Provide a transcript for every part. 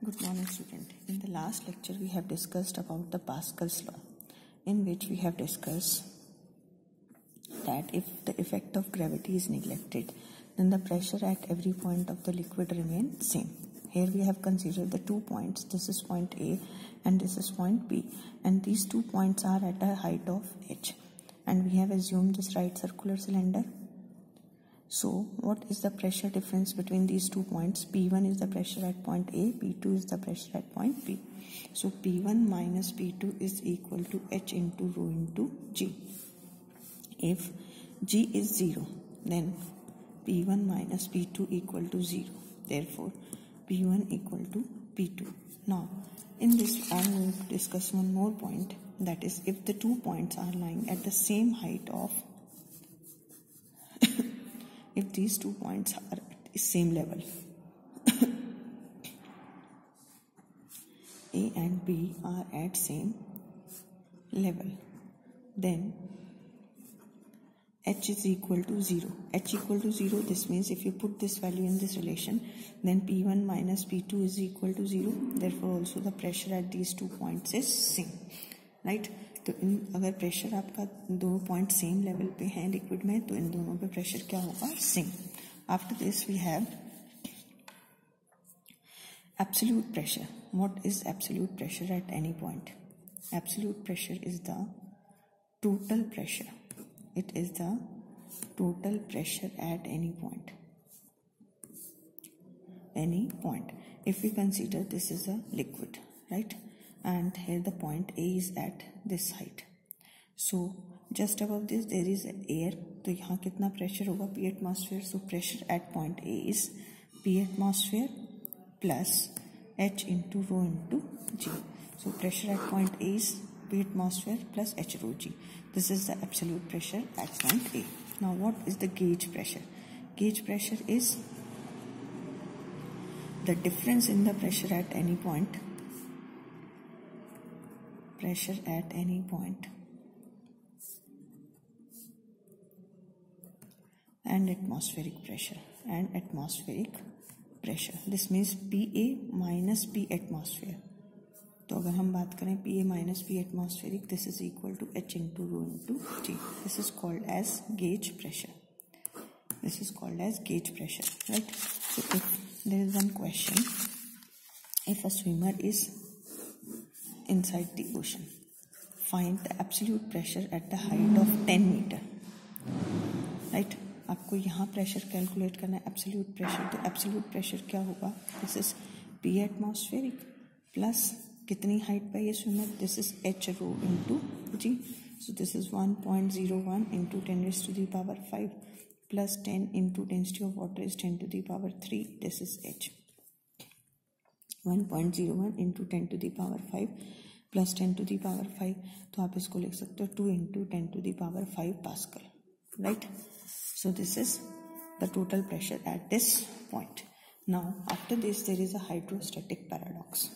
Good morning, student. In the last lecture, we have discussed about the Pascal's law, in which we have discussed that if the effect of gravity is neglected, then the pressure at every point of the liquid remains same. Here we have considered the 2 points. This is point A and this is point B, and these 2 points are at a height of h. And we have assumed this right circular cylinder. So, what is the pressure difference between these 2 points? P1 is the pressure at point A, P2 is the pressure at point B. So, P1 minus P2 is equal to H into rho into G. If G is 0, then P1 minus P2 equal to 0. Therefore, P1 equal to P2. Now, in this, I am going to discuss one more point. That is, if the 2 points are lying at the same height of if these 2 points are at the same level, A and B are at same level, then H is equal to 0. H equal to 0, this means if you put this value in this relation, then P1 minus P2 is equal to 0. Therefore, also the pressure at these 2 points is same, right? तो अगर pressure आपका 2 point same level पे है liquid में, तो इन दोनों पे pressure क्या होगा? Same. After this we have absolute pressure. What is absolute pressure at any point? Absolute pressure is the total pressure. It is the total pressure at any point. Any point. If we consider this is a liquid, right? And here the point A is at this height. So just above this there is air. तो यहाँ कितना pressure होगा? P atmosphere. So pressure at point A is P atmosphere plus H into rho into G. So pressure at point A is P atmosphere plus H rho G. This is the absolute pressure at point A. Now what is the gauge pressure? Gauge pressure is the difference in the pressure at any point. Pressure at any point and atmospheric pressure This means PA minus P atmosphere. तो अगर हम बात करें PA minus P atmospheric, this is equal to H into rho into G. This is called as gauge pressure. Right? So if there is one question, if a swimmer is inside the ocean, find the absolute pressure at the height of 10 meter. Right? आपको यहाँ pressure calculate करना है, absolute pressure. तो absolute pressure क्या होगा? This is P atmospheric plus कितनी height पे ये swimmer? This is H rho into G. So this is 1.01 into 10 raised to the power 5 plus 10 into density of water is 10 to the power 3. This is H. 1.01 into 10 to the power 5 plus 10 to the power 5. तो आप इसको लिख सकते हो 2 into 10 to the power 5 Pascal. Right? So this is the total pressure at this point. Now after this there is a hydrostatic paradox.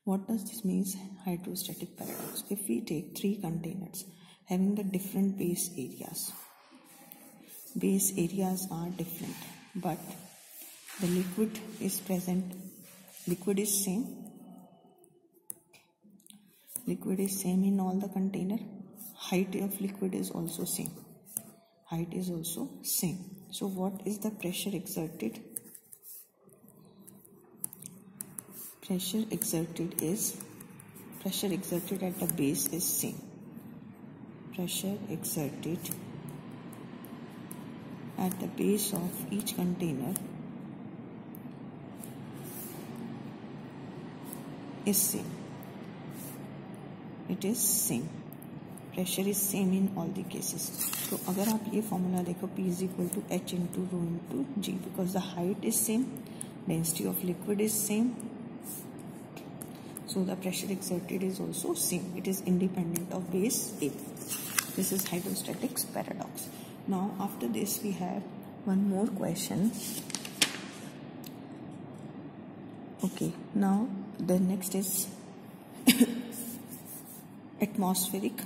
What does this mean, hydrostatic paradox? If we take 3 containers having the different base areas are different, but the liquid is present, liquid is same in all the container. Height of liquid is also same. So what is the pressure exerted? Pressure exerted at the base is same. Pressure exerted at the base of each container is same. It is same. Pressure is same in all the cases. तो अगर आप ये formula देखो, P is equal to H into rho into G, because the height is same, density of liquid is same, so the pressure exerted is also same. It is independent of base A. This is hydrostatics paradox. Now after this we have one more question. Okay, now the next is atmospheric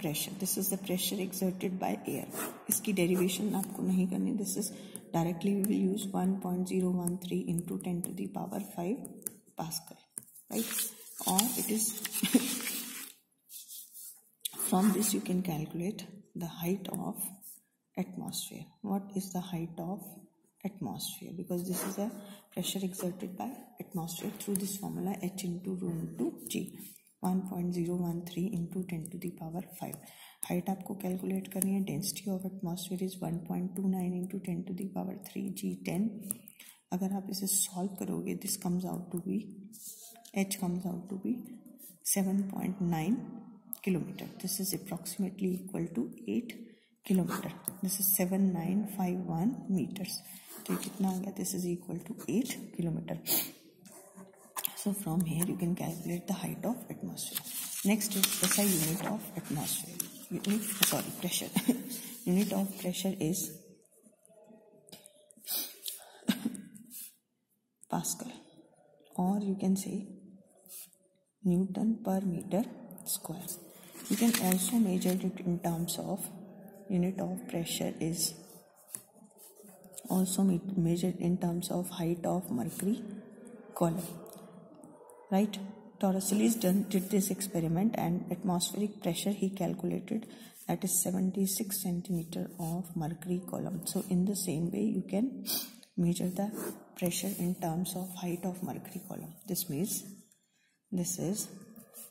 pressure. This is the pressure exerted by air. इसकी derivation आपको नहीं करनी. This is directly we will use 1.013 into 10 to the power 5 Pascal, right? Or it is from this you can calculate the height of atmosphere. What is the height of atmosphere? Because this is a pressure exerted by atmosphere through this formula H into rho into G. 1.013 into 10 to the power 5. Height आपको calculate करनी है. Density of atmosphere is 1.29 into 10 to the power 3 G10. अगर आप इसे solve करोगे this comes out to be H comes out to be 7.9 kilometer. This is approximately equal to 8 kilometer. This is 7951 meters. तो ये कितना आ गया? This is equal to 8 kilometer. So from here you can calculate the height of atmosphere. Next is SI unit of atmosphere. Pressure. Unit of pressure is Pascal, or you can say Newton per meter square. You can also measure it in terms of unit of pressure is also measured in terms of height of mercury column. Right? Torricelli's did this experiment, and atmospheric pressure he calculated, that is 76 centimeter of mercury column. So in the same way you can measure the pressure in terms of height of mercury column. This means this is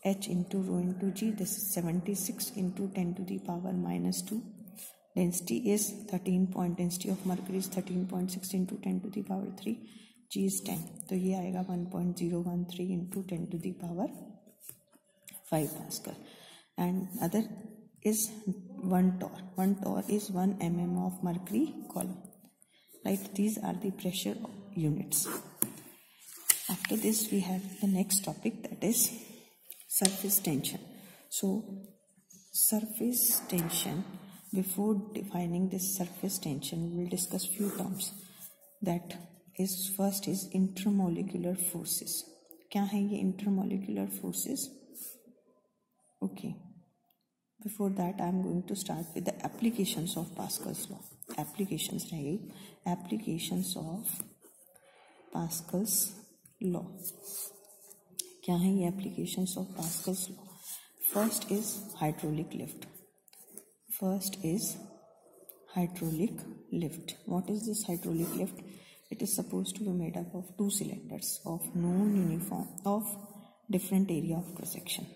H into rho into G. This is 76 into 10 to the power minus 2. Density is 13 point. Density of mercury is 13.6 into 10 to the power 3. G is 10. तो ये आएगा 1.013 into 10 to the power 5 Pascal. And other is 1 torr. 1 torr is 1 mm of mercury column. Right? These are the pressure units. After this we have the next topic, that is surface tension. So surface tension, before defining this surface tension we will discuss few terms. That is, first is intermolecular forces. क्या है ये intermolecular forces? Okay. Before that I am going to start with the applications of Pascal's law. Applications रहेगी. Applications of Pascal's law. क्या है ये applications of Pascal's law? First is hydraulic lift. First is hydraulic lift. What is this hydraulic lift? It is supposed to be made up of two cylinders of different area of cross section.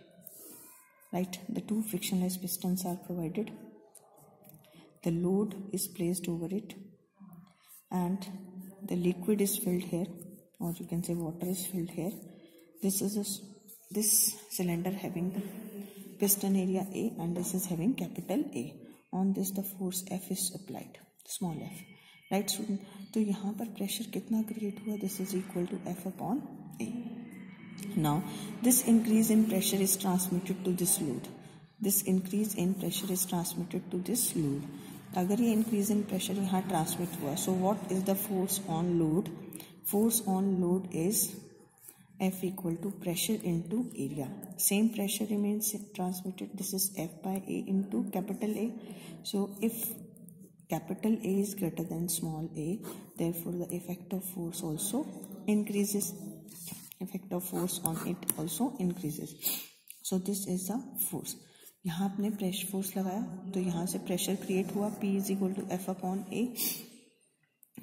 Right? The two frictionless pistons are provided. The load is placed over it, and the liquid is filled here, or you can say water is filled here. This is this cylinder having the piston area A, and this is having capital A. On this the force F is applied, small f. Right student? तो यहाँ पर pressure कितना create हुआ? This is equal to F upon A. Now this increase in pressure is transmitted to this load. This increase in pressure is transmitted to this load. अगर ये increase in pressure यहाँ transmit हुआ, so what is the force on load? Force on load is F equal to pressure into area. Same pressure remains transmitted. This is F by A into capital A. So if capital A is greater than small a, therefore the effect of force also increases. Effect of force on it also increases. So this is the force. यहाँ आपने pressure force लगाया तो यहाँ से pressure create हुआ, P is equal to F upon A,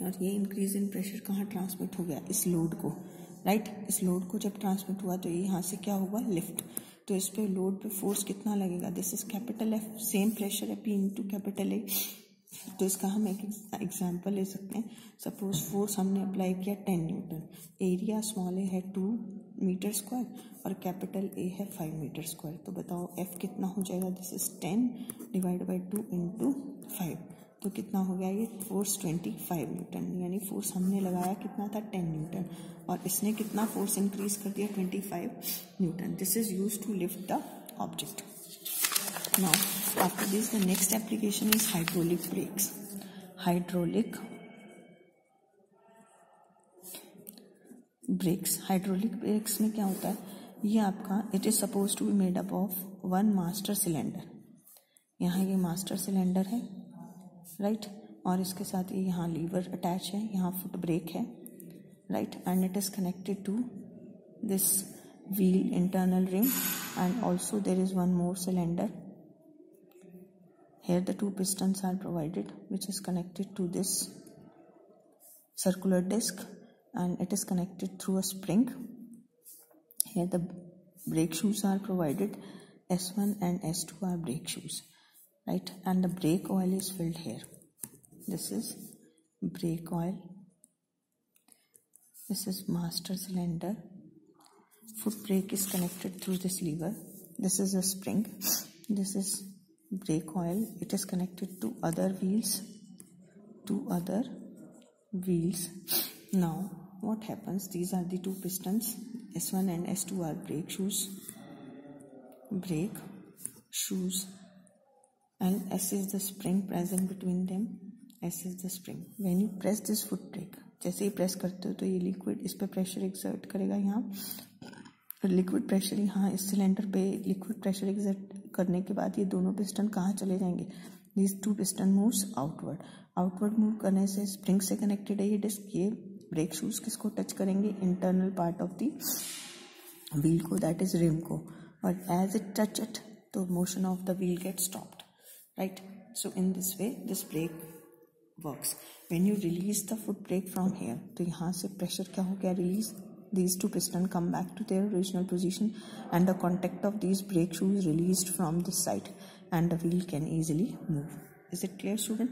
और ये increase in pressure कहाँ ट्रांसमिट हो गया? इस लोड को. राइट? इस लोड को जब ट्रांसमिट हुआ तो ये यहाँ से क्या हुआ? लिफ्ट. तो इस पे लोड पे फोर्स कितना लगेगा? This is capital F. Same pressure है P इंटू कैपिटल A. तो इसका हम एक एग्जांपल ले सकते हैं. सपोज फोर्स हमने अप्लाई किया 10 न्यूटन. एरिया स्मॉल ए है 2 मीटर स्क्वायर और कैपिटल ए है 5 मीटर स्क्वायर. तो बताओ एफ कितना हो जाएगा? This is 10 divide by 2 into 5. तो कितना हो गया ये? Force 25 Newton. यानी फोर्स हमने लगाया कितना था? 10 न्यूटन, और इसने कितना फोर्स इंक्रीज कर दिया? 25 newton. This is used to lift the object. Now after this the next application is hydraulic brakes. Hydraulic brakes में क्या होता है? ये आपका it is supposed to be made up of one master cylinder. यहाँ ये मास्टर सिलेंडर है, right, और इसके साथ ये यहाँ लीवर अटैच है, यहाँ फुट ब्रेक है, right, and it is connected to this wheel internal ring, and also there is one more cylinder. Here the two pistons are provided, which is connected to this circular disc, and it is connected through a spring. Here the brake shoes are provided. S1 and S2 are brake shoes, right, and the brake oil is filled here. This is brake oil. This is master cylinder. Foot brake is connected through this lever. This is a spring. This is brake oil. It is connected to other wheels. Now what happens? These are the two pistons. S1 and S2 are brake shoes. And S is the spring present between them. S is the spring. When you press this foot brake, जैसे ही press करते हो तो ये liquid इस पे pressure exert करेगा, यहाँ liquid pressure, यहाँ इस सिलेंडर पे लिक्विड प्रेशर एक्सर्ट करने के बाद ये दोनों पिस्टन कहाँ चले जाएंगे? These two piston moves outward move करने से स्प्रिंग से कनेक्टेड है ये डिस्क. ये ब्रेक शूज किसको टच करेंगे? Internal part of the wheel को, दैट इज रिम को, और एज इट टच इट तो motion of the wheel get stopped, right. So in this way this brake works. When you release the foot brake from here, तो यहाँ से pressure क्या हो गया? Release. These two pistons come back to their original position, and the contact of these brake shoes released from this side, and the wheel can easily move. Is it clear, student?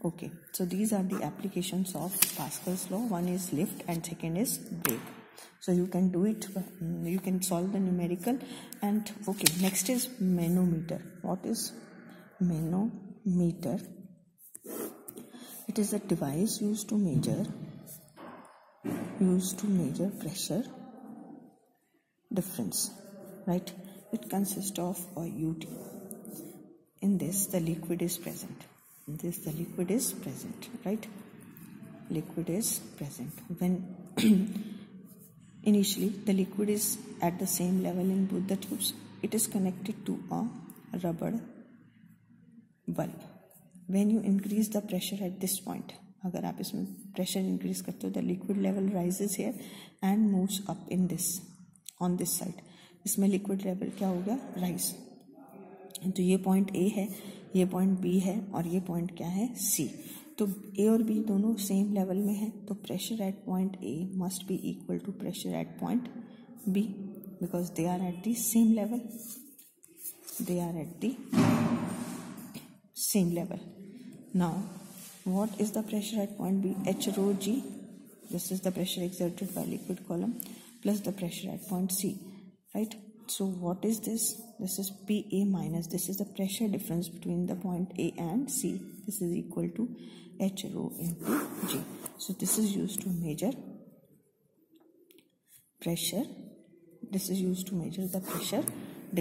Okay, so these are the applications of Pascal's law. One is lift and second is brake. So you can do it, you can solve the numerical. And okay, next is manometer. What is manometer? It is a device used to measure pressure difference, right. It consists of a UT. In this the liquid is present. Right, liquid is present. When initially the liquid is at the same level in both the tubes, it is connected to a rubber bulb. When you increase the pressure at this point, अगर आप इसमें pressure increase करते हो, the liquid level rises here and moves up in this on this side. इसमें liquid level क्या हो गया? Rise. तो ये पॉइंट ए है, ये पॉइंट बी है, और ये पॉइंट क्या है? सी. तो ए और बी दोनों सेम लेवल में है, तो pressure at point A must be equal to pressure at point B, because they are at the same level. Now what is the pressure at point B? H rho G. This is the pressure exerted by liquid column plus the pressure at point C, right. So what is this? This is PA minus, this is the pressure difference between the point A and C. This is equal to H rho into G. So this is used to measure pressure. This is used to measure the pressure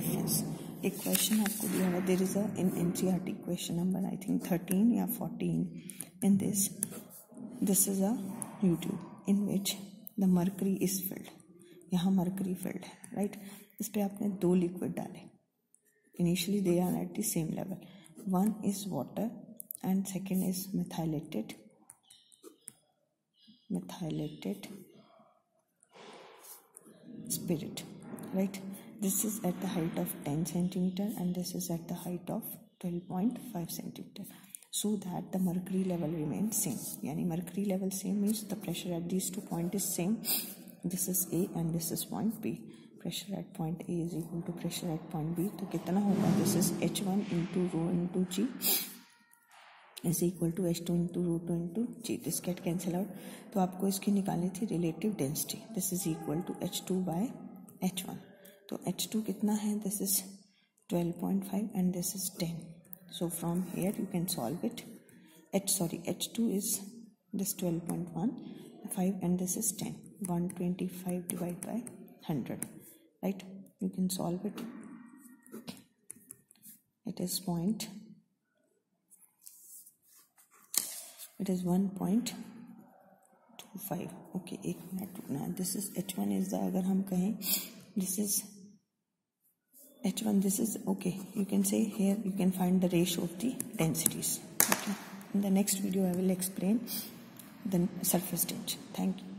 difference. एक question आपको दिया हुआ, there is a in NCERT question number I think 13 या 14 in this is a U tube in which the mercury is filled. यहाँ mercury filled है, right. इस पर आपने दो लिक्विड डाले. Initially they are at the same level. One is water and second is methylated spirit, right. This is at the height of 10 centimeter and this is at the height of 12.5 centimeter, so that the mercury level remains same. Yani mercury level same means the pressure at these 2 points is same. This is A and this is point B. Pressure at point A is equal to pressure at point B. तो कितना होगा? This is H1 into rho into G is equal to H2 into rho 2 into G. This get cancel out. तो आपको इसकी निकालनी थी relative density. This is equal to H2 by H1. तो H2 कितना है? This is 12.5 and this is 10. So from here you can solve it. H2 is this 12.1, 5 and this is 10. 125 divided by 100, right? You can solve it. It is 1.25. Okay, एक minute रुकना. This is H1 is the, अगर हम कहें this is H1, this is okay. You can say here you can find the ratio of the densities. Okay. In the next video I will explain the surface tension. Thank you.